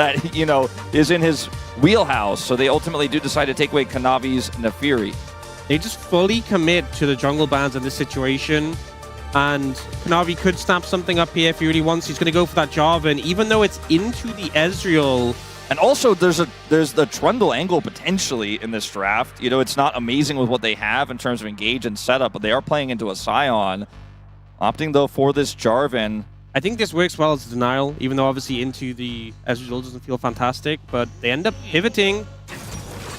that, you know, is in his wheelhouse. So they ultimately do decide to take away Kanavi's Nefiri. They just fully commit to the jungle bans in this situation. And Kanavi could snap something up here if he really wants. He's going to go for that Jarvan, even though it's into the Ezreal. And also, there's the Trundle angle potentially in this draft. You know, it's not amazing with what they have in terms of engage and setup, but they are playing into a Scion. Opting, though, for this Jarvan. I think this works well as a denial, even though obviously into the Ezreal doesn't feel fantastic. But they end up pivoting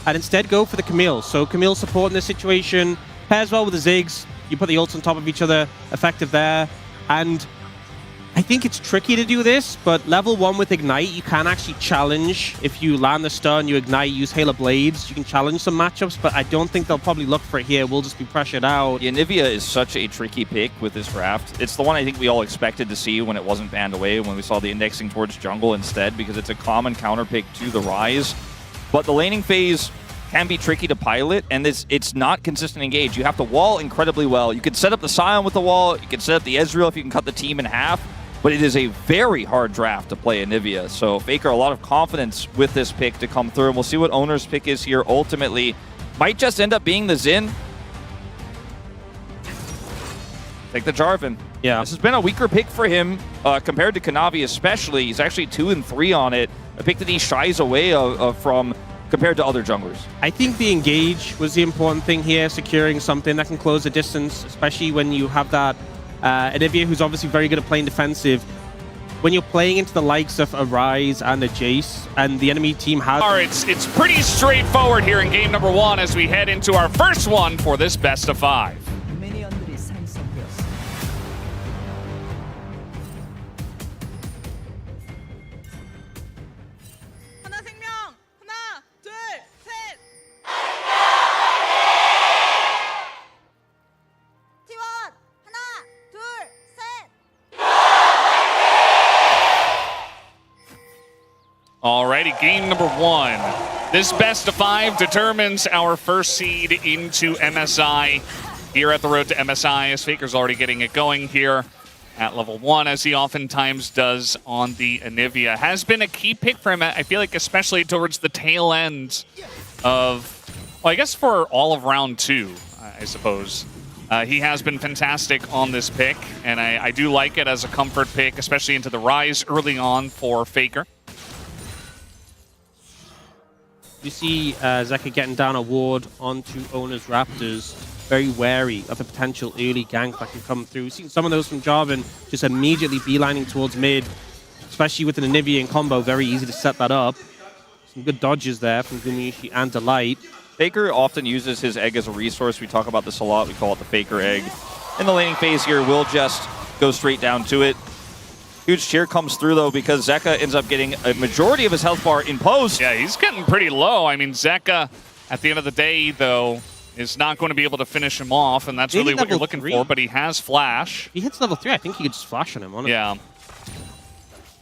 and instead go for the Camille. So Camille support in this situation pairs well with the Ziggs. You put the ults on top of each other, effective there. And I think it's tricky to do this, but level 1 with Ignite, you can actually challenge. If you land the stun, you Ignite, use Hail of Blades, you can challenge some matchups, but I don't think they'll probably look for it here. We'll just be pressured out. Yeah, Nivea is such a tricky pick with this draft. It's the one I think we all expected to see when it wasn't banned away, when we saw the indexing towards jungle instead, because it's a common counter pick to the Ryze. But the laning phase can be tricky to pilot, and it's not consistent engage. You have to wall incredibly well. You can set up the Scion with the wall, you can set up the Ezreal if you can cut the team in half, but it is a very hard draft to play in Nivea. So Faker, a lot of confidence with this pick to come through, and we'll see what Owner's pick is here ultimately. Might just end up being the Xin. Take the Jarvan. Yeah. This has been a weaker pick for him compared to Kanavi especially. He's actually 2 and 3 on it. A pick that he shies away from compared to other junglers. I think the engage was the important thing here, securing something that can close the distance, especially when you have that Anivia, who's obviously very good at playing defensive. When you're playing into the likes of a Ryze and a Jace, and the enemy team has... It's pretty straightforward here in game number 1 as we head into our first one for this best of 5. Alrighty, game number 1. This best of 5 determines our first seed into MSI here at the road to MSI, as Faker's already getting it going here at level 1, as he oftentimes does on the Anivia. Has been a key pick for him, I feel like, especially towards the tail end of, well, I guess for all of round 2, I suppose. He has been fantastic on this pick, and I do like it as a comfort pick, especially into the Ryze early on for Faker. You see Zeka getting down a ward onto Owner's Raptors, very wary of the potential early gank that can come through. We've seen some of those from Jarvan just immediately beelining towards mid, especially with an Anivia in combo, very easy to set that up. Some good dodges there from Gumiishi and Delight. Faker often uses his egg as a resource. We talk about this a lot. We call it the Faker egg. In the laning phase here, we'll just go straight down to it. Huge cheer comes through, though, because Zeka ends up getting a majority of his health bar in post. Yeah, he's getting pretty low. I mean, Zeka, at the end of the day, though, is not going to be able to finish him off, and that's really what you're looking for, but he has Flash. He hits level 3. I think he could just flash on him, honestly. Yeah.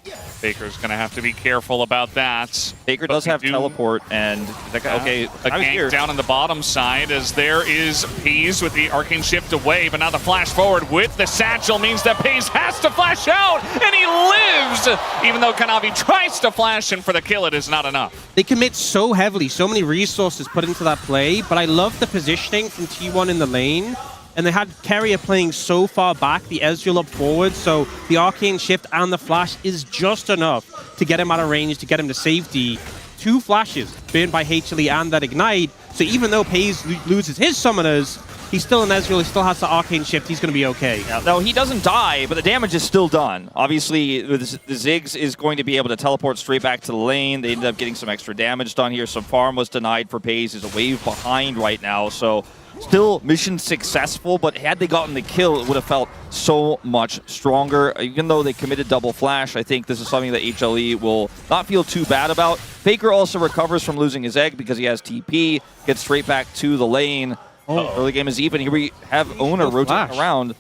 Faker's going to have to be careful about that. Faker does have teleport, and okay, a gank down on the bottom side as there is Peas with the Arcane Shift away, but now the flash forward with the satchel means that Peas has to flash out, and he lives! Even though Kanavi tries to flash, and for the kill, it is not enough. They commit so heavily, so many resources put into that play, but I love the positioning from T1 in the lane. And they had Carrier playing so far back, the Ezreal up forward, so the Arcane Shift and the Flash is just enough to get him out of range, to get him to safety. 2 flashes burned by HLE and that Ignite, so even though Pays loses his summoners, he's still an Ezreal, he still has the Arcane Shift, he's going to be okay. Yeah, no, he doesn't die, but the damage is still done. Obviously, the Ziggs is going to be able to teleport straight back to the lane. They ended up getting some extra damage done here. Some farm was denied for Pays. He's a wave behind right now, so still mission successful, but had they gotten the kill, it would have felt so much stronger. Even though they committed double flash, I think this is something that HLE will not feel too bad about. Faker also recovers from losing his egg because he has TP, gets straight back to the lane. Early game is even. Here we have Owner rotating around.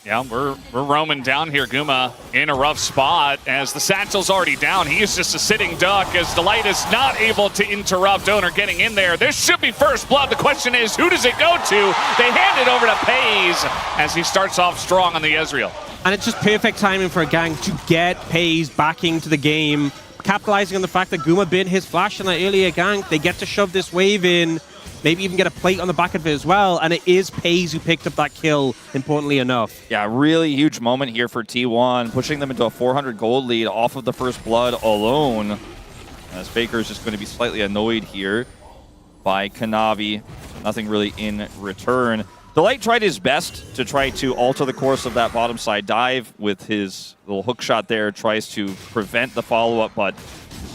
Yeah, we're roaming down here. Guma in a rough spot as the satchel's already down. He is just a sitting duck as Delight is not able to interrupt Owner getting in there. This should be first blood. The question is, who does it go to? They hand it over to Pays as he starts off strong on the Ezreal. And it's just perfect timing for a gank to get Pays back into the game capitalizing on the fact that Guma bit his flash in that earlier gank. They get to shove this wave in, maybe even get a plate on the back of it as well, and it is Paze who picked up that kill, importantly enough. Yeah, really huge moment here for T1, pushing them into a 400 gold lead off of the first blood alone. As Faker is just going to be slightly annoyed here by Kanavi. Nothing really in return. Delight tried his best to try to alter the course of that bottom side dive with his little hook shot there, tries to prevent the follow-up, but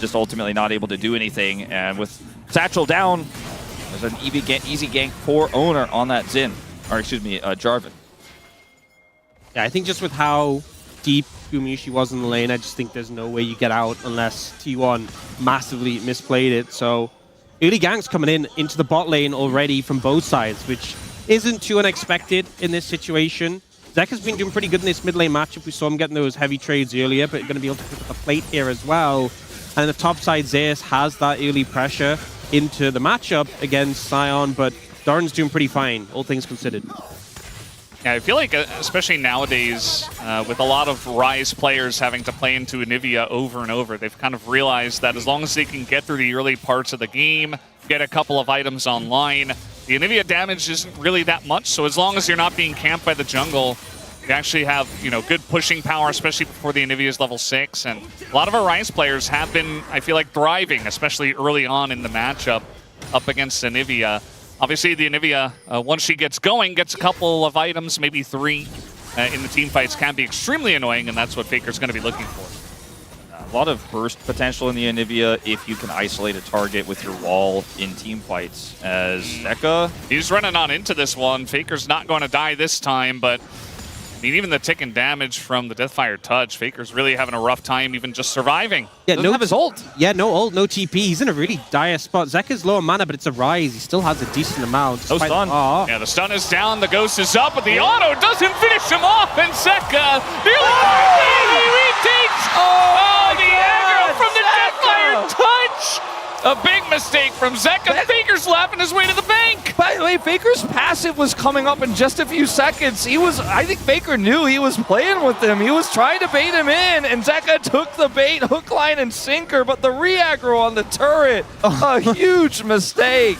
just ultimately not able to do anything. And with Satchel down, there's an easy gank for Owner on that Xin, or excuse me, Jarvan. Yeah, I think just with how deep Gumiushi was in the lane, I just think there's no way you get out unless T1 massively misplayed it. So early ganks coming into the bot lane already from both sides, which isn't too unexpected in this situation. Zeka's been doing pretty good in this mid lane matchup. We saw him getting those heavy trades earlier, but going to be able to pick up a plate here as well. And the top side, Zeus has that early pressure into the matchup against Sion, but Doran's doing pretty fine, all things considered. Yeah, I feel like, especially nowadays, with a lot of Rise players having to play into Anivia over and over, they've kind of realized that as long as they can get through the early parts of the game, get a couple of items online, the Anivia damage isn't really that much, so as long as you're not being camped by the jungle, you actually have, you know, good pushing power, especially before the Anivia is level 6. And a lot of our Rise players have been, I feel like, thriving, especially early on in the matchup up against Anivia. Obviously, the Anivia, once she gets going, gets a couple of items, maybe 3 in the team fights, can be extremely annoying, and that's what Faker's going to be looking for. A lot of burst potential in the Anivia if you can isolate a target with your wall in team fights. As Zeka, he's running on into this one. Faker's not going to die this time, but I mean, even the ticking damage from the Deathfire touch, Faker's really having a rough time even just surviving. Yeah, doesn't have his ult. Yeah, no ult, no TP. He's in a really dire spot. Zeka's low on mana, but it's a Rise. He still has a decent amount. No stun. Yeah, the stun is down, the ghost is up, but the auto doesn't finish him off, and Zeka nearly he retakes the aggro from the Deathfire touch. A big mistake from Zeka. Faker's laughing his way to the bank. By the way, Faker's passive was coming up in just a few seconds. I think Faker knew he was playing with him. He was trying to bait him in, and Zeka took the bait, hook, line, and sinker, but the re-aggro on the turret, a huge mistake.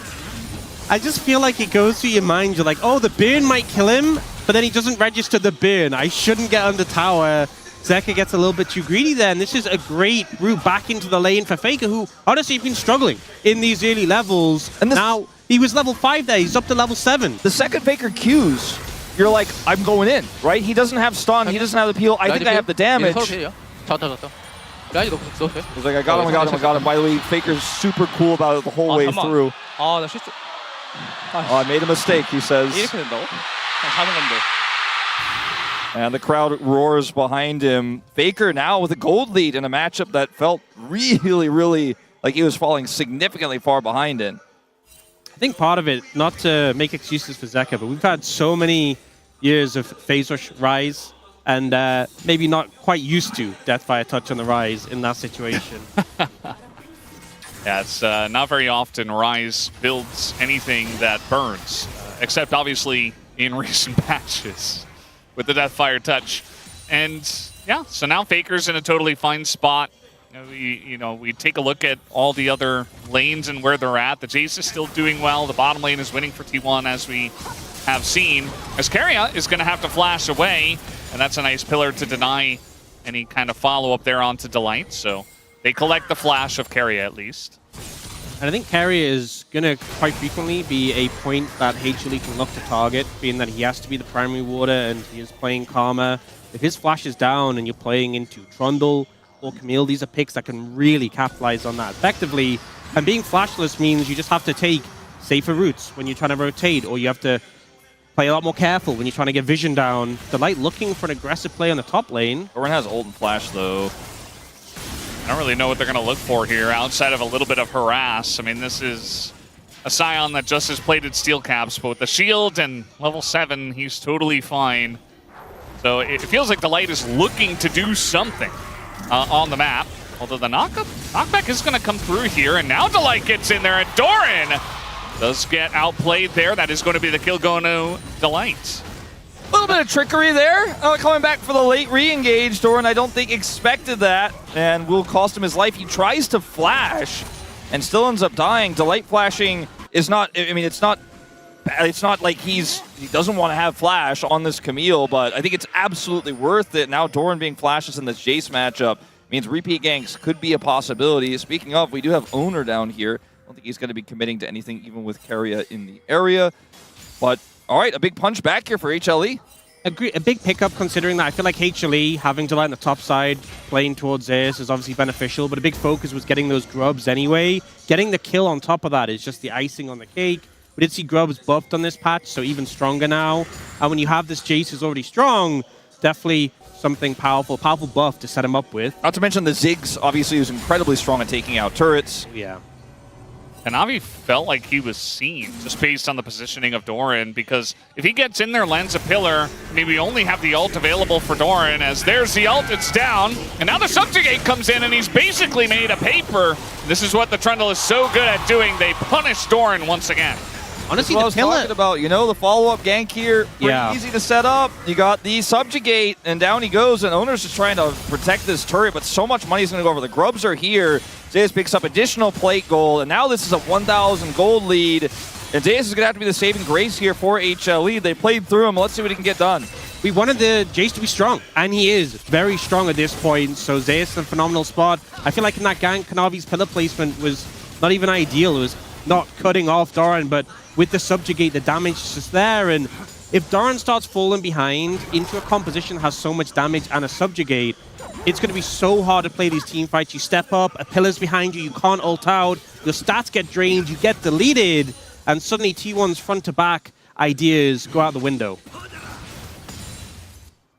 I just feel like it goes through your mind. You're like, oh, the burn might kill him, but then he doesn't register the burn. I shouldn't get under tower. Zeka gets a little bit too greedy there, and this is a great route back into the lane for Faker, who honestly has been struggling in these early levels. And now, he was level 5 there, he's up to level 7. The second Faker Qs, you're like, I'm going in, right? He doesn't have stun, he doesn't have the peel, I think I have the damage. He's like, I got him. By the way, Faker's super cool about it the whole way through. I made a mistake, he says. And the crowd roars behind him. Faker now with a gold lead in a matchup that felt really, really like he was falling significantly far behind in. I think part of it, not to make excuses for Zeka, but we've had so many years of phase rush Rise, and maybe not quite used to Deathfire touch on the Rise in that situation. Yeah, it's not very often Rise builds anything that burns, except obviously in recent patches with the Deathfire touch. And yeah, so now Faker's in a totally fine spot. We take a look at all the other lanes and where they're at. The Jace is still doing well. The bottom lane is winning for T1, as we have seen. As Keria is going to have to flash away, and that's a nice pillar to deny any kind of follow-up there onto Delight. So they collect the flash of Keria at least. And I think Keria is going to quite frequently be a point that HLE can look to target, being that he has to be the primary warder and he is playing Karma. If his flash is down and you're playing into Trundle or Camille, these are picks that can really capitalize on that effectively. And being flashless means you just have to take safer routes when you're trying to rotate, or you have to play a lot more careful when you're trying to get vision down. Delight looking for an aggressive play on the top lane. Orin has ult and flash though. I don't really know what they're going to look for here outside of a little bit of harass. I mean, this is a Sion that just has plated steel caps, but with the shield and level 7, he's totally fine. So it feels like Delight is looking to do something on the map. Although the knockback is going to come through here, and now Delight gets in there, and Doran does get outplayed there. That is going to be the kill going to Delight. little bit of trickery there. Coming back for the late re-engage. Doran, I don't think, expected that, and will cost him his life. He tries to flash and still ends up dying. Delight flashing is not, I mean, it's not like he doesn't want to have flash on this Camille, but I think it's absolutely worth it. Now Doran being flashes in this Jace matchup means repeat ganks could be a possibility. Speaking of, we do have Owner down here. I don't think he's going to be committing to anything, even with Keria in the area. But, all right, a big punch back here for HLE. A big pickup, considering that I feel like HLE, having Delight on the top side, playing towards Zeus is obviously beneficial, but a big focus was getting those grubs anyway. Getting the kill on top of that is just the icing on the cake. We did see grubs buffed on this patch, so even stronger now. And when you have this Jace who's already strong, definitely something powerful buff to set him up with. Not to mention the Ziggs, obviously, who's incredibly strong at taking out turrets. Yeah. And Avi felt like he was seen, just based on the positioning of Doran, because if he gets in there, lands a pillar, maybe we only have the ult available for Doran, as there's the ult, it's down, and now the Subjugate comes in, and he's basically made a paper. This is what the Trundle is so good at doing. They punish Doran once again. Honestly, what I the was pillar... talking about, you know, the follow-up gank here, pretty easy to set up. You got the Subjugate, and down he goes, and Owner's just trying to protect this turret, but so much money's going to go over. The grubs are here. Zeus picks up additional plate gold, and now this is a 1,000 gold lead. And Zeus is going to have to be the saving grace here for HLE. They played through him. Let's see what he can get done. We wanted the Jace to be strong, and he is very strong at this point, so Zeus is a phenomenal spot. I feel like in that gank, Kanavi's pillar placement was not even ideal. It was not cutting off Doran, but with the Subjugate, the damage is just there, and if Doran starts falling behind into a composition that has so much damage and a Subjugate, it's going to be so hard to play these team fights. You step up, a pillar's behind you, you can't ult out, your stats get drained, you get deleted, and suddenly T1's front-to-back ideas go out the window.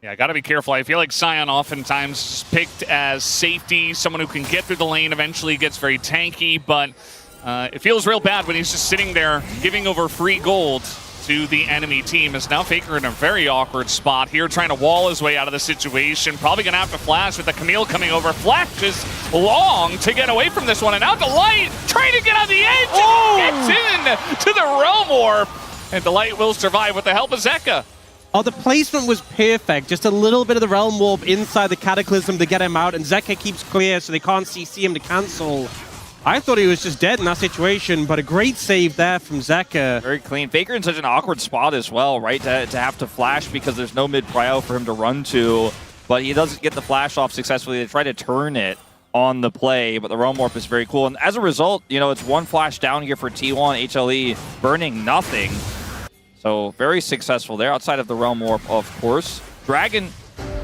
Yeah, got to be careful. I feel like Sion oftentimes is picked as safety, someone who can get through the lane, eventually gets very tanky, but it feels real bad when he's just sitting there giving over free gold to the enemy team. Is now Faker in a very awkward spot here, trying to wall his way out of the situation. Probably going to have to flash with the Camille coming over. Flash is long to get away from this one, and now Delight trying to get on the edge. Oh! And he gets in to the Realm Warp, and Delight will survive with the help of Zeka. Oh, the placement was perfect. Just a little bit of the Realm Warp inside the Cataclysm to get him out, and Zeka keeps clear so they can't CC him to cancel. I thought he was just dead in that situation, but a great save there from Zeka. Very clean. Faker in such an awkward spot as well, right? To have to flash because there's no mid-prio for him to run to. But he doesn't get the flash off successfully. They try to turn it on the play, but the Realm Warp is very cool. And as a result, you know, it's one flash down here for T1. HLE burning nothing. So very successful there, outside of the Realm Warp, of course. Dragon,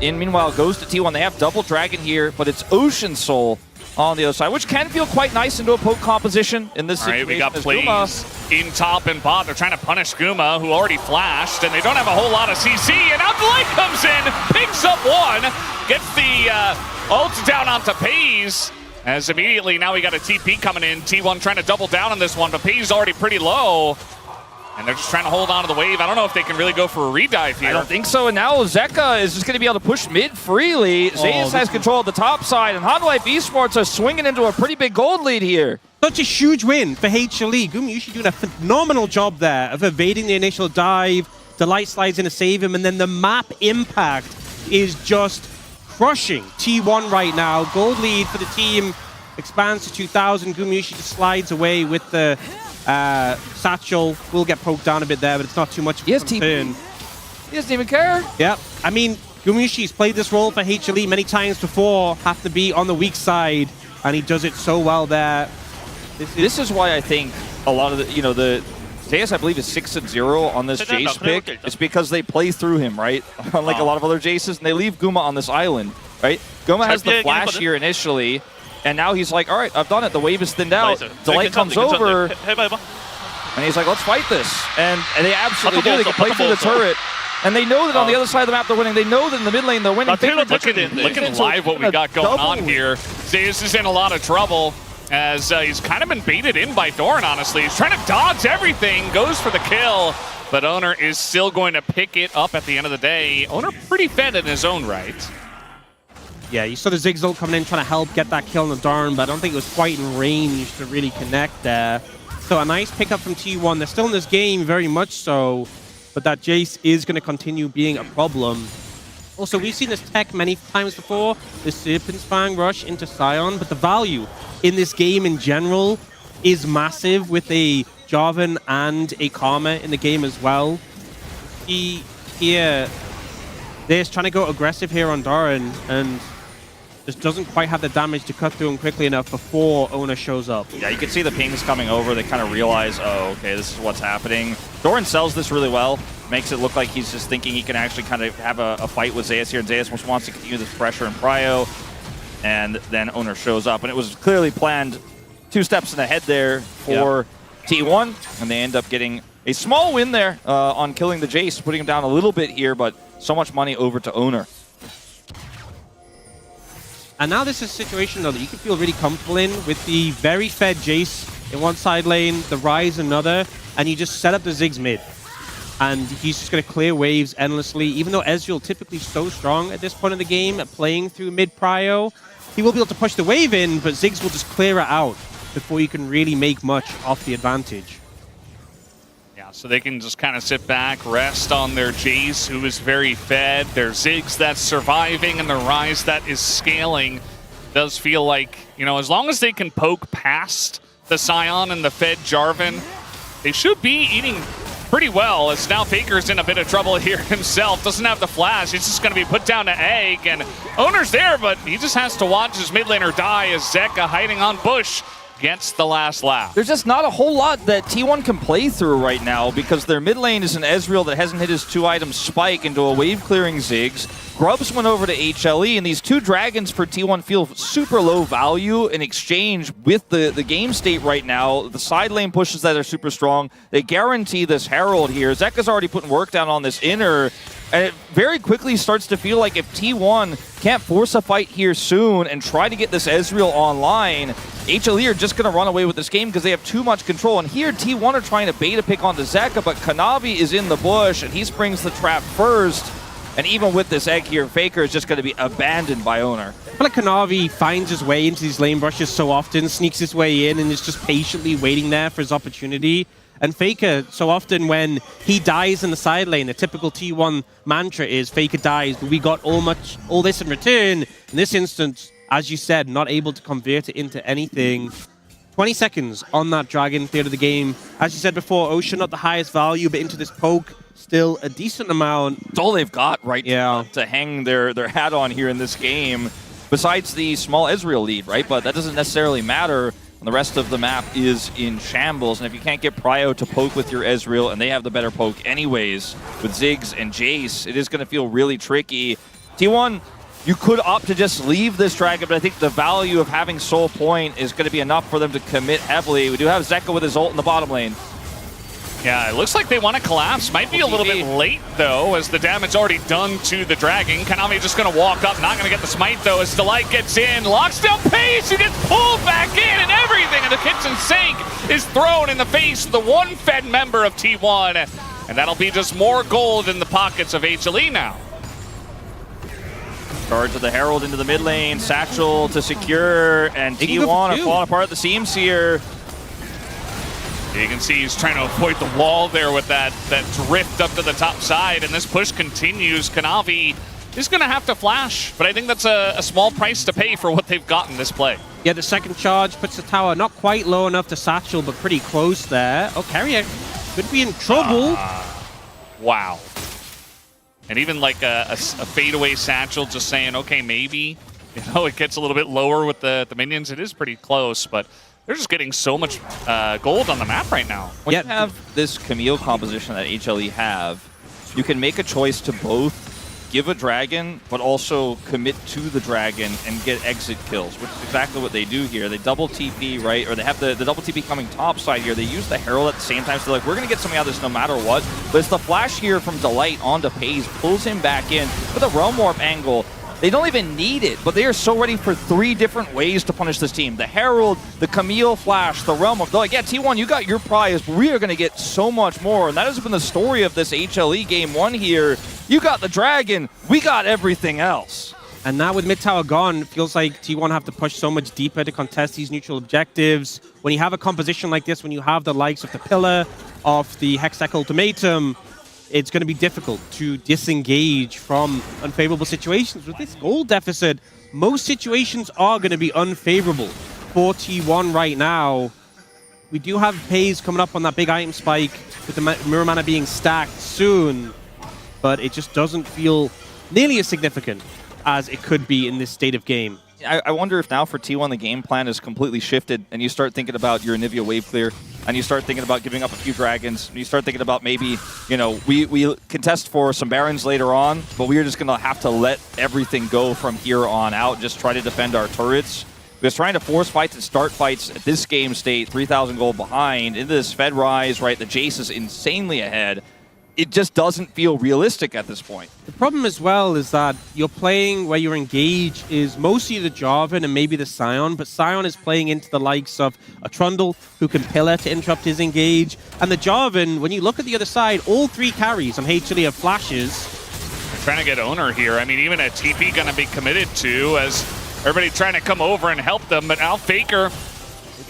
meanwhile, goes to T1. They have double Dragon here, but it's Ocean Soul on the other side, which can feel quite nice into a poke composition in this situation. All right, we got plays in top and bot. They're trying to punish Guma, who already flashed, and they don't have a whole lot of CC, and now Delight comes in, picks up one, gets the ult down onto Pays, as immediately now we got a TP coming in. T1 trying to double down on this one, but Pays already pretty low. And they're just trying to hold on to the wave. I don't know if they can really go for a redive here. I don't think so. And now Zeka is just going to be able to push mid freely. Zeus has control of the top side, and Hanwha Life Esports are swinging into a pretty big gold lead here. Such a huge win for HLE. Gumyushi doing a phenomenal job there of evading the initial dive. Delight slides in to save him, and then the map impact is just crushing T1 right now. Gold lead for the team expands to 2,000. Gumyushi just slides away with the satchel. Will get poked down a bit there, but it's not too much of a concern. He doesn't even care. Yeah, I mean, Gumyushi's played this role for HLE many times before, have to be on the weak side, and he does it so well there. This is why I think a lot of the, you know, the Zeus, I believe, is 6-0 on this Jace pick. It's because they play through him, right? Unlike a lot of other Jaces, and they leave Guma on this island, right? Guma has the flash here initially, and now he's like, all right, I've done it. The wave is thinned out. Delight comes over, and he's like, let's fight this. And they absolutely do. They can play through the turret. And they know that on the other side of the map they're winning. They know that in the mid lane they're winning. Look at live what we got going on here. Zeus is in a lot of trouble, as he's kind of been baited in by Doran, honestly. He's trying to dodge everything, goes for the kill, but Owner is still going to pick it up at the end of the day. Owner pretty fed in his own right. Yeah, you saw the Ziggs ult coming in trying to help get that kill on the Doran, but I don't think it was quite in range to really connect there. So a nice pickup from T1. They're still in this game, very much so. but that Jace is going to continue being a problem. Also, we've seen this tech many times before, the Serpent's Fang rush into Sion, but the value in this game in general is massive with a Jarvan and a Karma in the game as well. They're trying to go aggressive here on Doran, and just doesn't quite have the damage to cut through him quickly enough before Owner shows up. Yeah, you can see the pings coming over. They kind of realize, oh, okay, this is what's happening. Doran sells this really well. Makes it look like he's just thinking he can actually kind of have a fight with Zeus here. And Zeus just wants to continue this pressure in Prio. And then Owner shows up. And it was clearly planned 2 steps ahead there for T1. And they end up getting a small win there on killing the Jace, putting him down a little bit here. But so much money over to Owner. And now this is a situation, though, that you can feel really comfortable in with the very fed Jace in one side lane, the Ryze another, and you just set up the Ziggs mid. And he's just going to clear waves endlessly. Even though Ezreal typically so strong at this point in the game at playing through mid prio, he will be able to push the wave in, but Ziggs will just clear it out before you can really make much off the advantage. So they can just kind of sit back, rest on their Jace, who is very fed, their Ziggs that's surviving, and the Ryze that is scaling. Does feel like, you know, as long as they can poke past the Sion and the fed Jarvan, they should be eating pretty well, as now Faker's in a bit of trouble here himself. Doesn't have the flash. He's just going to be put down to Egg, and Owner's there, but he just has to watch his mid laner die as Zeka hiding on Bush gets the last lap. There's just not a whole lot that T1 can play through right now because their mid lane is an Ezreal that hasn't hit his 2-item spike into a wave-clearing Ziggs. Grubs went over to HLE, and these 2 dragons for T1 feel super low value in exchange with the game state right now. The side lane pushes that are super strong. They guarantee this Herald here. Zeka's already putting work down on this inner, and it very quickly starts to feel like if T1 can't force a fight here soon and try to get this Ezreal online, HLE are just going to run away with this game because they have too much control. And here, T1 are trying to beta pick onto Zeka, but Kanavi is in the bush, and he springs the trap first. And even with this egg here, Faker is just going to be abandoned by Owner. I feel like Kanavi finds his way into these lane brushes so often, sneaks his way in, and is just patiently waiting there for his opportunity. And Faker, so often when he dies in the side lane, the typical T1 mantra is Faker dies, but we got all this in return. In this instance, as you said, not able to convert it into anything. 20 seconds on that Dragon third of the game. As you said before, Ocean not the highest value, but into this poke, still a decent amount. It's all they've got right now to hang their hat on here in this game, besides the small Ezreal lead, right? But that doesn't necessarily matter when the rest of the map is in shambles. And if you can't get Prio to poke with your Ezreal, and they have the better poke anyways with Ziggs and Jace, it is going to feel really tricky. T1, you could opt to just leave this Dragon, but I think the value of having Soul Point is going to be enough for them to commit heavily. We do have Zeka with his ult in the bottom lane. Yeah, it looks like they want to collapse. Might be a little bit late, though, as the damage already done to the Dragon. Kanavi just going to walk up, not going to get the smite, though, as Delight gets in, locks down pace, he gets pulled back in, and everything in the kitchen sink is thrown in the face of the one fed member of T1. And that'll be just more gold in the pockets of HLE now. Charge of the Herald into the mid lane, Satchel to secure, and T1 are falling apart at the seams here. You can see he's trying to avoid the wall there with that drift up to the top side, and this push continues. Kanavi is going to have to flash, but I think that's a small price to pay for what they've got in this play. Yeah, the second charge puts the tower not quite low enough to Satchel, but pretty close there. Oh, Carrier could be in trouble. Wow. And even like a fadeaway Satchel just saying, okay, maybe, you know, it gets a little bit lower with the minions. It is pretty close, but they're just getting so much gold on the map right now. When you have this Camille composition that HLE have, you can make a choice to both give a Dragon, but also commit to the Dragon and get exit kills, which is exactly what they do here. They double TP, right? Or they have the double TP coming top side here. They use the Herald at the same time, so they're like, we're going to get something out of this no matter what. But it's the flash here from Delight onto Paze, pulls him back in with a Realm Warp angle. They don't even need it, but they are so ready for 3 different ways to punish this team. The Herald, the Camille Flash, the Realm Warp. They're like, yeah, T1, you got your prize, but we are going to get so much more. And that has been the story of this HLE Game 1 here. You got the Dragon, we got everything else. And now with mid tower gone, it feels like T1 have to push so much deeper to contest these neutral objectives. When you have a composition like this, when you have the likes of the Pillar, of the Hextech Ultimatum, it's going to be difficult to disengage from unfavorable situations. With this goal deficit, most situations are going to be unfavorable for T1 right now. We do have Pays coming up on that big item spike with the Mirror Mana being stacked soon, but it just doesn't feel nearly as significant as it could be in this state of game. I wonder if now for T1 the game plan is completely shifted and you start thinking about your Anivia wave clear and you start thinking about giving up a few dragons and you start thinking about maybe, you know, we contest for some barons later on, but we're just going to have to let everything go from here on out, just try to defend our turrets. Because trying to force fights and start fights at this game state, 3,000 gold behind, into this Fed rise, right, the Jace is insanely ahead. It just doesn't feel realistic at this point. The problem as well is that you're playing where your engage is mostly the Jarvan and maybe the Sion, but Sion is playing into the likes of a Trundle who can pillar to interrupt his engage. And the Jarvan, when you look at the other side, all 3 carries on HLE have flashes. Trying to get owner here. I mean, even a TP going to be committed to as everybody trying to come over and help them. But now Faker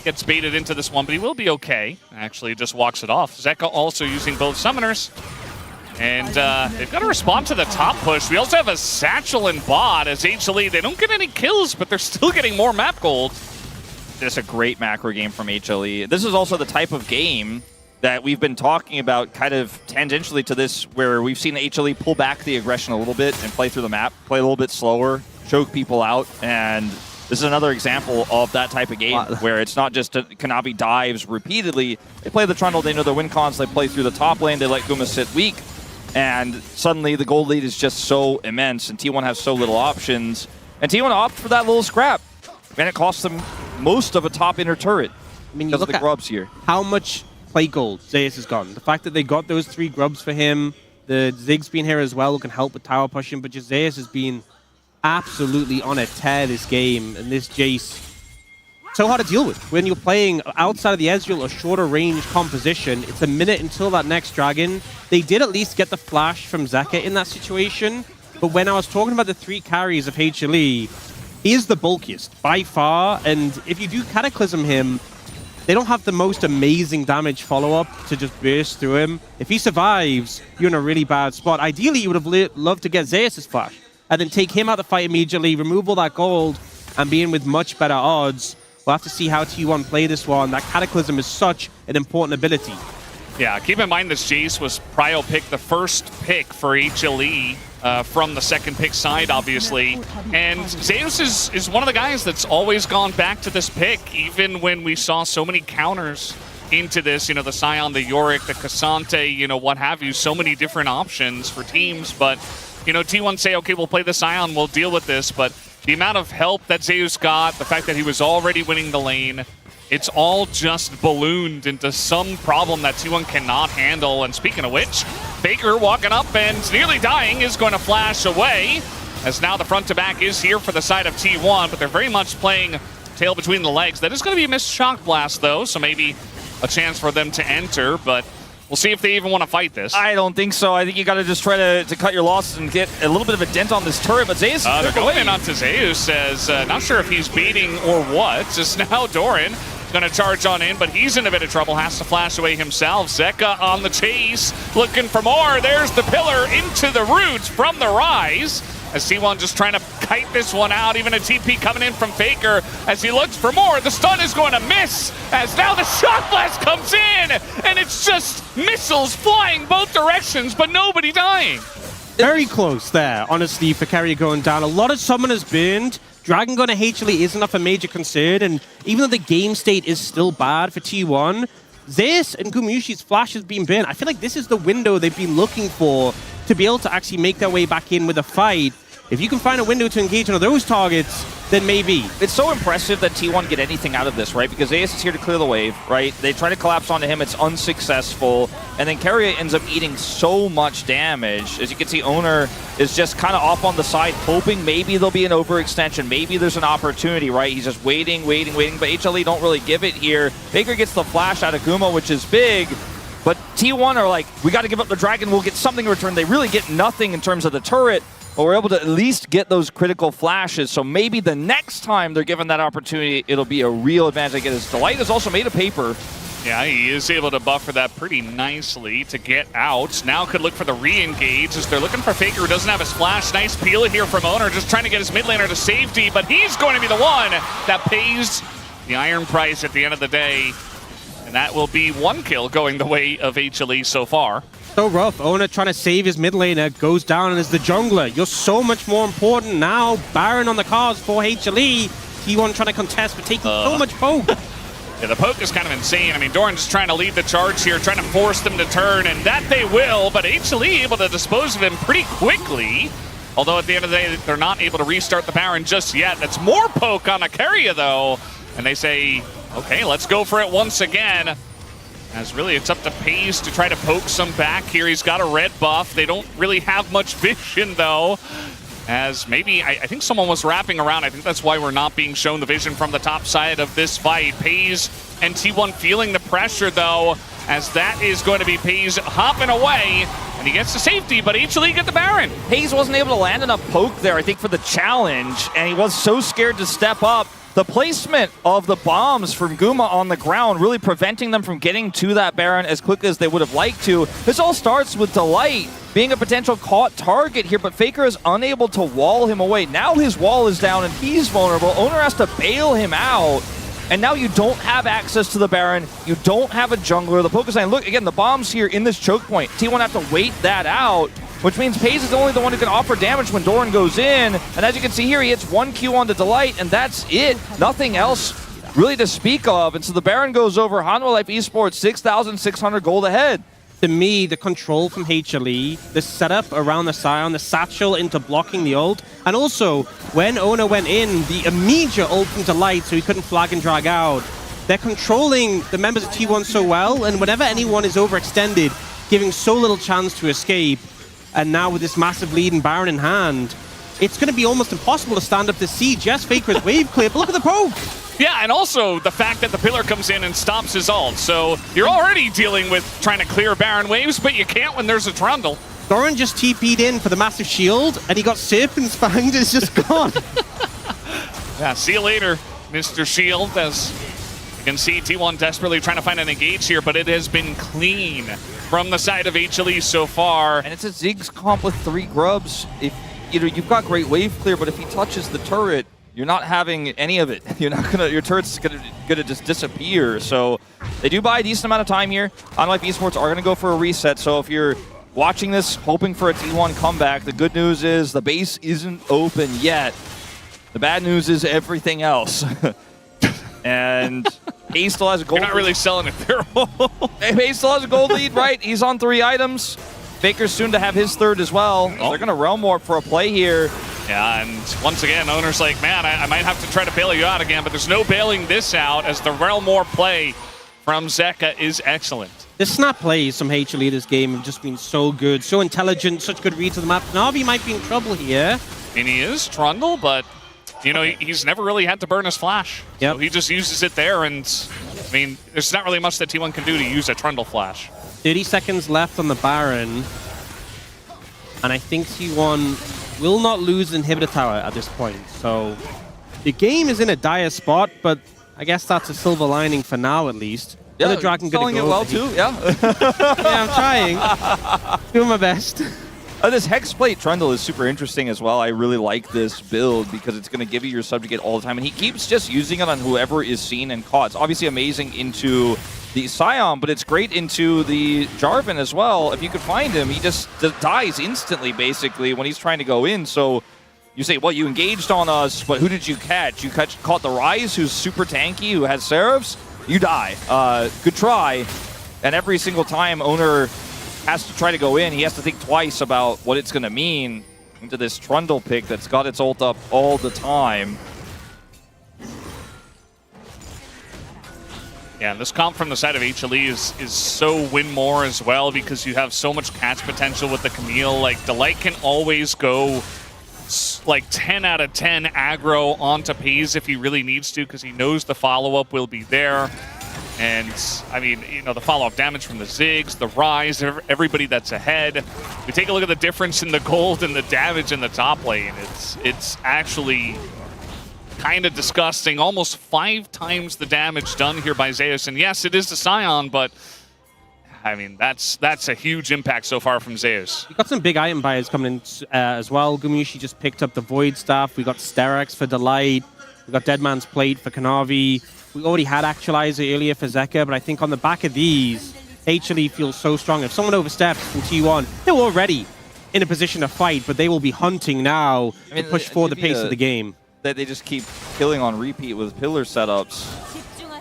gets baited into this one, but he will be okay. Actually, just walks it off. Zeka also using both summoners. And they've got to respond to the top push. We also have a Satchel in bot as HLE. They don't get any kills, but they're still getting more map gold. This is a great macro game from HLE. This is also the type of game that we've been talking about kind of tangentially to this, where we've seen HLE pull back the aggression a little bit and play through the map, play a little bit slower, choke people out, and this is another example of that type of game where it's not just Kanavi dives repeatedly. They play the Trundle, they know their win cons, they play through the top lane, they let Guma sit weak, and suddenly the gold lead is just so immense, and T1 has so little options. And T1 opts for that little scrap, and it costs them most of a top inner turret. I mean, you look at the grubs here. How much play gold Zeus has gotten. The fact that they got those 3 grubs for him, the Zig's been here as well who can help with tower pushing, but just Zeus has been absolutely on a tear this game, and this Jace so hard to deal with. When you're playing outside of the Ezreal, a shorter range composition, it's a minute until that next dragon. They did at least get the flash from Zeka in that situation, but when I was talking about the 3 carries of HLE, he is the bulkiest by far, and if you do Cataclysm him, they don't have the most amazing damage follow-up to just burst through him. If he survives, you're in a really bad spot. Ideally, you would have loved to get Zeus' flash, and then take him out the fight immediately, remove all that gold, and be in with much better odds. We'll have to see how T1 play this one. That Cataclysm is such an important ability. Yeah, keep in mind this Jace was prio pick, the first pick for HLE from the second pick side, obviously. And Zeus is one of the guys that's always gone back to this pick, even when we saw so many counters into this, you know, the Sion, the Yorick, the Cassante, you know, what have you, so many different options for teams. But, you know, T1 say, okay, we'll play the Sion, we'll deal with this, but the amount of help that Zeus got, the fact that he was already winning the lane, it's all just ballooned into some problem that T1 cannot handle. And speaking of which, Faker walking up and nearly dying is going to flash away, as now the front to back is here for the side of T1, but they're very much playing tail between the legs. That is going to be a missed shock blast, though, so maybe a chance for them to enter, but we'll see if they even want to fight this. I don't think so. I think you got to just try to cut your losses and get a little bit of a dent on this turret. But Zeus, they're going in onto Zeus, as not sure if he's baiting or what. Just now Doran going to charge on in, but he's in a bit of trouble. Has to flash away himself. Zeka on the chase, looking for more. There's the pillar into the roots from the rise. As T1 just trying to kite this one out. Even a TP coming in from Faker as he looks for more. The stun is going to miss as now the shock blast comes in. And it's just missiles flying both directions, but nobody dying. Very close there, honestly, for Carrier going down. A lot of summoners burned. Dragon Gun and HLE isn't of a major concern. And even though the game state is still bad for T1, Zeus and Gumyushi's flash has been burned. I feel like this is the window they've been looking for to be able to actually make their way back in with a fight. If you can find a window to engage on those targets, then maybe. It's so impressive that T1 get anything out of this, right? Because Zeus is here to clear the wave, right? They try to collapse onto him, it's unsuccessful. And then Carrier ends up eating so much damage. As you can see, Owner is just kind of off on the side, hoping maybe there'll be an overextension. Maybe there's an opportunity, right? He's just waiting. But HLE don't really give it here. Baker gets the flash out of Guma, which is big. But T1 are like, we got to give up the dragon, we'll get something in return. They really get nothing in terms of the turret, but we're able to at least get those critical flashes. So maybe the next time they're given that opportunity, it'll be a real advantage. As Delight is also made of paper, Yeah, he is able to buffer that pretty nicely to get out. Now could look for the re-engage as they're looking for Faker, who doesn't have his flash. Nice peel here from Owner, just trying to get his mid laner to safety, but he's going to be the one that pays the iron price at the end of the day. And that will be one kill going the way of HLE so far. So rough. Owner trying to save his mid laner, goes down as the jungler. You're so much more important now. Baron on the cards for HLE. T1 trying to contest, but taking so much poke. Yeah, the poke is kind of insane. I mean, Doran just trying to lead the charge here, trying to force them to turn, and that they will, but HLE able to dispose of him pretty quickly. Although at the end of the day, they're not able to restart the Baron just yet. That's more poke on Akaria, though. And they say, okay, let's go for it once again. As really, it's up to Paze to try to poke some back here. He's got a red buff. They don't really have much vision, though. As maybe, I think someone was wrapping around. I think that's why we're not being shown the vision from the top side of this fight. Paze and T1 feeling the pressure, though, as that is going to be Paze hopping away. And he gets to safety, but HLE get the Baron. Paze wasn't able to land enough poke there, I think, for the challenge, and he was so scared to step up. The placement of the bombs from Guma on the ground really preventing them from getting to that Baron as quickly as they would have liked to. This all starts with Delight being a potential caught target here, but Faker is unable to wall him away. Now his wall is down and he's vulnerable. Owner has to bail him out. And now you don't have access to the Baron. You don't have a jungler. The poke is saying, look, again, the bomb's here in this choke point. T1 have to wait that out, which means Paze is only the one who can offer damage when Doran goes in. And as you can see here, he hits 1 Q on the Delight, and that's it. Nothing else really to speak of. And so the Baron goes over. Hanwha Life Esports, 6,600 gold ahead. To me, the control from HLE, the setup around the Scion, the satchel into blocking the ult, and also when Owner went in, the immediate ult from Delight so he couldn't flag and drag out. They're controlling the members of T1 so well, and whenever anyone is overextended, giving so little chance to escape, and now with this massive lead and Baron in hand, it's going to be almost impossible to stand up the siege. Yes, Faker's wave clear, but look at the poke! Yeah, and also the fact that the pillar comes in and stops his ult. So you're already dealing with trying to clear Baron waves, but you can't when there's a Trundle. Doran just TP'd in for the massive shield, and he got Serpent's Fanged, it's just gone. Yeah, see you later, Mr. Shield, as you can see T1 desperately trying to find an engage here, but it has been clean from the side of HLE so far. And it's a Ziggs comp with 3 grubs. If you've got great wave clear, but if he touches the turret, you're not having any of it. You're not gonna. Your turret's gonna just disappear. So they do buy a decent amount of time here. Hanwha Life Esports are gonna go for a reset. So if you're watching this, hoping for a T1 comeback, the good news is the base isn't open yet. The bad news is everything else. And Ace still has a gold. You're not really selling it there. Ace still has a gold lead, right? He's on 3 items. Faker's soon to have his 3rd as well. Oh. They're gonna Realm Warp for a play here. Yeah, and once again, Owner's like, man, I might have to try to bail you out again, but there's no bailing this out as the Realm War play from Zeka is excellent. The snap plays from HLE this game have just been so good, so intelligent, such good reads of the map. Na'Vi might be in trouble here. And he is Trundle, but, you know, he's never really had to burn his flash. Yep. So he just uses it there, and, I mean, there's not really much that T1 can do to use a Trundle flash. 30 seconds left on the Baron. And I think T1 will not lose the inhibitor tower at this point. So the game is in a dire spot, but I guess that's a silver lining for now at least. Yeah, the Dragon selling it well too, yeah. Yeah, I'm trying. Doing my best. This Hexplate Trundle is super interesting as well. I really like this build because it's going to give you your subjugate all the time, and he keeps just using it on whoever is seen and caught. It's obviously amazing into the Scion, but it's great into the Jarvan as well. If you could find him, he just dies instantly, basically, when he's trying to go in. So you say, well, you engaged on us, but who did you catch? You caught the Ryze, who's super tanky, who has Seraphs. You die. Good try. And every single time Owner has to try to go in, he has to think twice about what it's going to mean into this Trundle pick that's got its ult up all the time. Yeah, and this comp from the side of HLE is so win more as well because you have so much catch potential with the Camille. Like, Delight can always go like 10 out of 10 aggro onto Paze if he really needs to because he knows the follow-up will be there. And, I mean, you know, the follow-up damage from the Ziggs, the Rise, everybody that's ahead. We take a look at the difference in the gold and the damage in the top lane. It's actually kind of disgusting. Almost 5 times the damage done here by Zeus. And yes, it is the Scion, but I mean, that's a huge impact so far from Zeus. We got some big item buyers coming in as well. Gumayusi just picked up the Void Staff. We got Sterak's for Delight. We got Deadman's Plate for Kanavi. We already had Actualizer earlier for Zeka, but I think on the back of these, HLE feels so strong. If someone oversteps from T1, they're already in a position to fight, but they will be hunting now to push for the pace of the game. That they just keep killing on repeat with pillar setups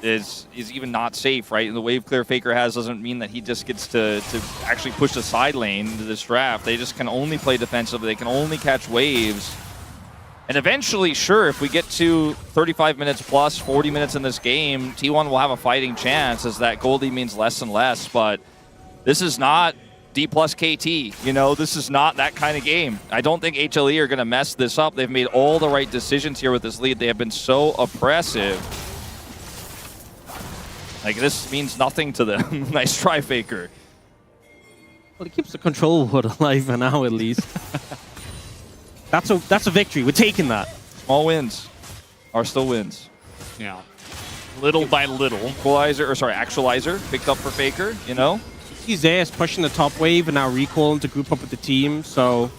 is even not safe, right? And the wave clear Faker has doesn't mean that he just gets to actually push the side lane into this draft. They just can only play defensively. They can only catch waves. And eventually, sure, if we get to 35 minutes plus, 40 minutes in this game, T1 will have a fighting chance, as that Goldie means less and less. But this is not D plus KT. You know, this is not that kind of game. I don't think HLE are going to mess this up. They've made all the right decisions here with this lead. They have been so oppressive. Like, this means nothing to them. Nice try, Faker. Well, he keeps the control word alive for now, at least. That's a victory. We're taking that. Small wins are still wins. Yeah. Little by little. Actualizer picked up for Faker, you know? See Zeus pushing the top wave and now recalling to group up with the team, so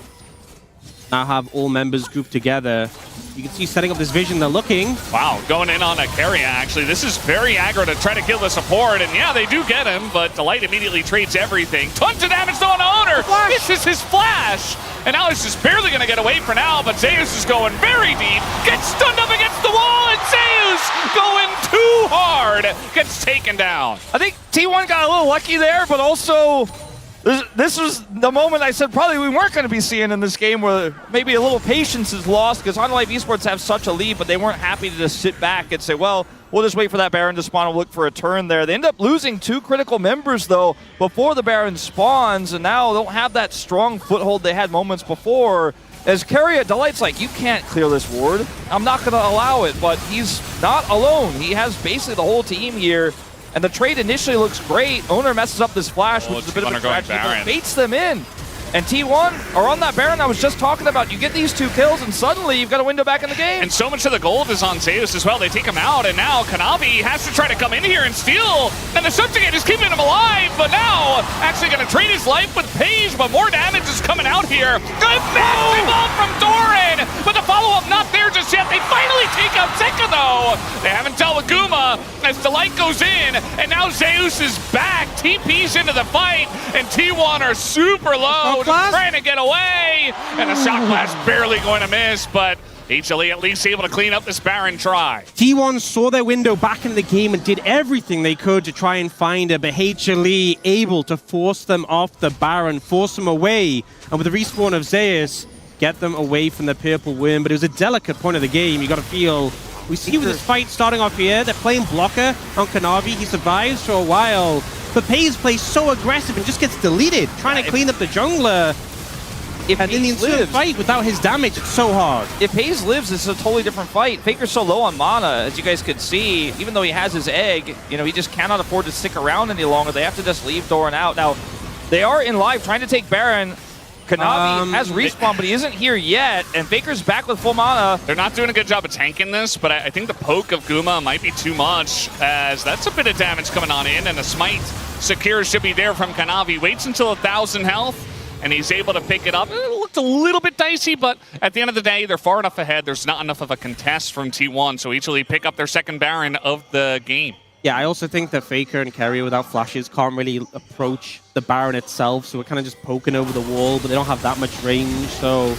now have all members grouped together. You can see setting up this vision, they're looking. Wow, going in on a carry, actually. This is very aggro to try to kill the support, and yeah, they do get him, but Delight immediately trades everything. Tons of damage to an owner! This is his flash! And now he's just barely going to get away for now, but Zeus is going very deep, gets stunned up against the wall, and Zeus going too hard, gets taken down. I think T1 got a little lucky there, but also this was the moment I said probably we weren't going to be seeing in this game, where maybe a little patience is lost, because Hanwha Life Esports have such a lead, but they weren't happy to just sit back and say, well, we'll just wait for that Baron to spawn and look for a turn there. They end up losing 2 critical members, though, before the Baron spawns, and now don't have that strong foothold they had moments before. As Carrier Delight's like, you can't clear this ward. I'm not going to allow it, but he's not alone. He has basically the whole team here. And the trade initially looks great. Owner messes up this flash, which is a bit of a tragedy, but baits them in. And T1 are on that Baron I was just talking about. You get these 2 kills, and suddenly you've got a window back in the game. And so much of the gold is on Zeus as well. They take him out, and now Kanavi has to try to come in here and steal. And the Subjugate is keeping him alive, but now actually going to trade his life with Page, but more damage is coming out here. Good massive ult from Doran, but the follow-up not there just yet. They finally take out Zeka, though. They haven't dealt with Guma as Delight goes in, and now Zeus is back. TP's into the fight, and T1 are super low. Trying to get away, and the shot blast barely going to miss, but HLE at least able to clean up this Baron try. T1 saw their window back in the game and did everything they could to try and find it, but HLE able to force them off the Baron, force them away, and with the respawn of Zeus, get them away from the purple worm. But it was a delicate point of the game. You got to feel, we see with this fight starting off here, they're playing blocker on Kanavi. He survives for a while, but Pays plays so aggressive and just gets deleted, trying to clean up the jungler. And in the ensuing fight, without his damage, it's so hard. If Pays lives, it's a totally different fight. Faker's so low on mana, as you guys could see. Even though he has his egg, you know, he just cannot afford to stick around any longer. They have to just leave Doran out. Now, they are in live trying to take Baron. Kanavi has respawn, but he isn't here yet, and Faker's back with full mana. They're not doing a good job of tanking this, but I think the poke of Guma might be too much, as that's a bit of damage coming on in, and the smite secure should be there from Kanavi. Waits until 1,000 health, and he's able to pick it up. It looked a little bit dicey, but at the end of the day, they're far enough ahead. There's not enough of a contest from T1, so HLE pick up their second Baron of the game. Yeah, I also think that Faker and Carrier without flashes can't really approach the Baron itself, so we're kind of just poking over the wall, but they don't have that much range, so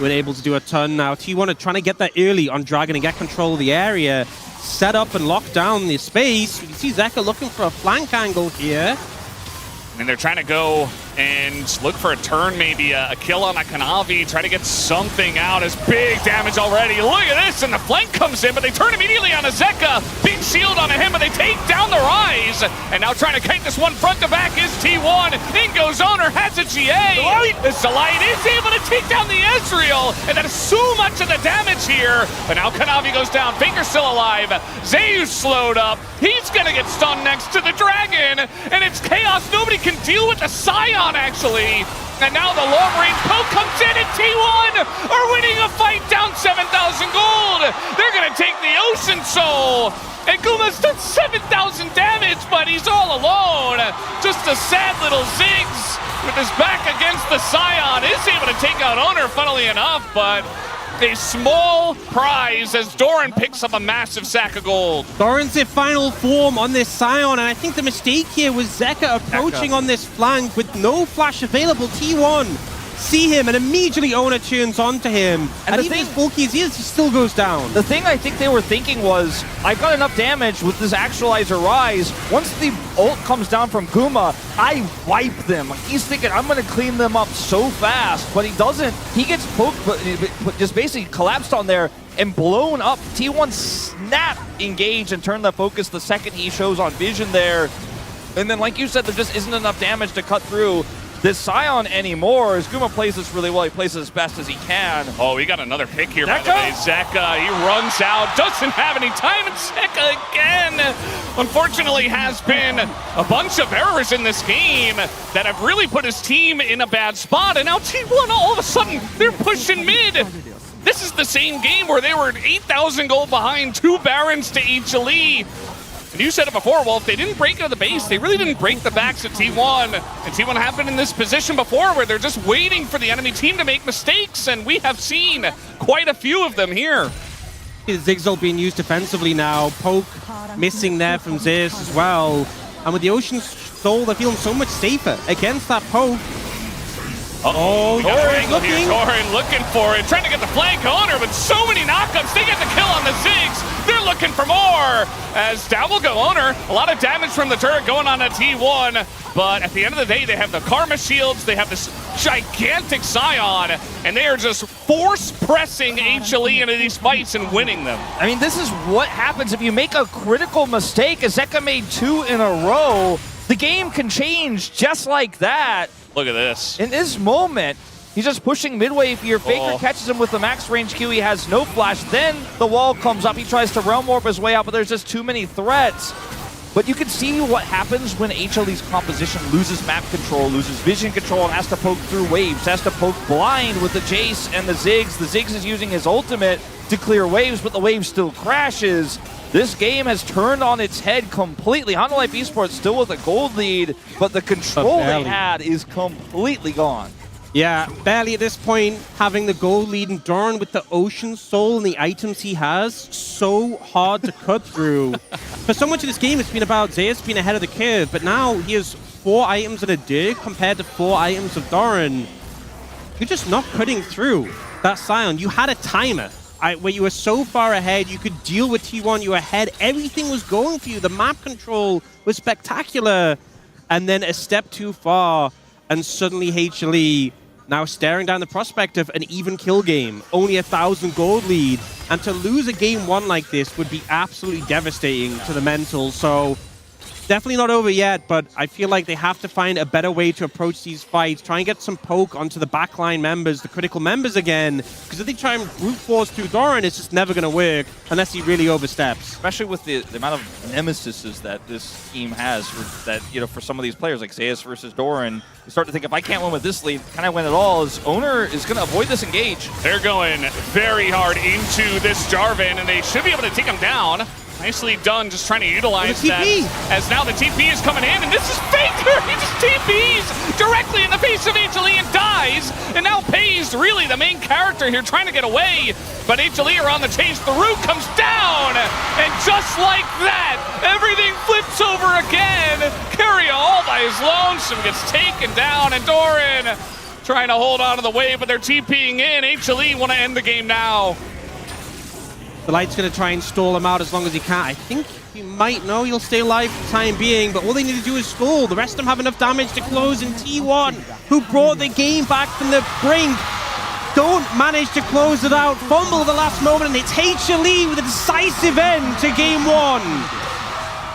we're able to do a ton now. T1 are trying to get that early on Dragon and get control of the area, set up and lock down the space. You can see Zeka looking for a flank angle here. And they're trying to go and look for a turn, maybe a kill on a Kanavi, try to get something out. As big damage already. Look at this, and the flank comes in, but they turn immediately on a Zeka. Big shield on him, but they take down the Rise. And now trying to kite this one front to back is T1. In goes Owner, has a GA. This Delight is able to take down the Ezreal, and that is so much of the damage here. But now Kanavi goes down, Faker's still alive. Zeus slowed up. He's gonna get stunned next to the Dragon, and it's chaos. Nobody can deal with the Scion, actually. And now the long-range poke comes in, and T1 are winning a fight down 7,000 gold. They're going to take the Ocean Soul. And Guma's done 7,000 damage, but he's all alone. Just a sad little Ziggs with his back against the Scion is able to take out Owner, funnily enough, but a small prize as Doran picks up a massive sack of gold. Doran's their final form on this Scion, and I think the mistake here was Zeka approaching on this flank with no flash available. T1 see him, and immediately Owner turns onto him. And even as bulky as he is, he still goes down. The thing I think they were thinking was, I've got enough damage with this Actualizer Rise. Once the ult comes down from Guma, I wipe them. He's thinking, I'm going to clean them up so fast, but he doesn't. He gets poked, but just basically collapsed on there and blown up. T1 snap, engage, and turn the focus the second he shows on Vision there. And then, like you said, there just isn't enough damage to cut through this Scion anymore. As Guma plays this really well, he plays it as best as he can. Oh, we got another pick here, by the way. Zeka, he runs out, doesn't have any time, and Zeka again, unfortunately, has been a bunch of errors in this game that have really put his team in a bad spot, and now T1, all of a sudden, they're pushing mid. This is the same game where they were 8,000 gold behind, 2 Barons to HLE. And you said it before, Wolf, they didn't break into the base. They really didn't break the backs of T1. And T1 have been in this position before where they're just waiting for the enemy team to make mistakes, and we have seen quite a few of them here. Ziggs being used defensively now. Poke missing there from Zeus as well. And with the Ocean Soul, they're feeling so much safer against that poke. Oh, Doran looking for it, trying to get the flank on her, but so many knockups. They get the kill on the Ziggs. They're looking for more. As down will go Owner. A lot of damage from the turret going on at T1, but at the end of the day, they have the Karma shields. They have this gigantic Scion, and they are just force pressing HLE into these fights and winning them. I mean, this is what happens if you make a critical mistake. Zeka made 2 in a row. The game can change just like that. Look at this. In this moment, he's just pushing midway. Your Faker catches him with the max range Q. He has no flash. Then the wall comes up. He tries to realm warp his way out, but there's just too many threats. But you can see what happens when HLE's composition loses map control, loses vision control, and has to poke through waves, has to poke blind with the Jace and the Ziggs. The Ziggs is using his ultimate to clear waves, but the wave still crashes. This game has turned on its head completely. Hanwha Life Esports still with a gold lead, but the control they had is completely gone. Yeah, barely at this point, having the gold lead, and Doran with the Ocean Soul and the items he has, so hard to cut through. For so much of this game, it's been about Zeus being ahead of the curve, but now he has 4 items and a Dirk compared to 4 items of Doran. You're just not cutting through that Scion. You had a timer where you were so far ahead, you could deal with T1, you were ahead, everything was going for you. The map control was spectacular. And then a step too far, and suddenly HLE now staring down the prospect of an even kill game, only 1,000 gold lead. And to lose a game 1 like this would be absolutely devastating to the mental. So definitely not over yet, but I feel like they have to find a better way to approach these fights, try and get some poke onto the backline members, the critical members again, because if they try and brute force through Doran, it's just never going to work unless he really oversteps. Especially with the amount of nemesises that this team has, for some of these players, like Zeus versus Doran, you start to think, if I can't win with this lead, can I win at all? As Owner is going to avoid this engage. They're going very hard into this Jarvan, and they should be able to take him down. Nicely done, just trying to utilize that. As now the TP is coming in, and this is Faker! He just TPs directly in the face of HLE and dies, and now Pays, really the main character here, trying to get away, but HLE are on the chase. The root comes down, and just like that, everything flips over again. Curia all by his lonesome gets taken down, and Doran trying to hold on to the wave, but they're TPing in. HLE want to end the game now. The Light's going to try and stall him out as long as he can. I think he might know he'll stay alive for the time being, but all they need to do is stall. The rest of them have enough damage to close, and T1, who brought the game back from the brink, don't manage to close it out. Fumble at the last moment, and it's HLE with a decisive end to game 1.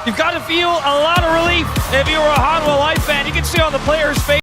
You've got to feel a lot of relief if you were a Hanwha Life fan. You can see on the players' face.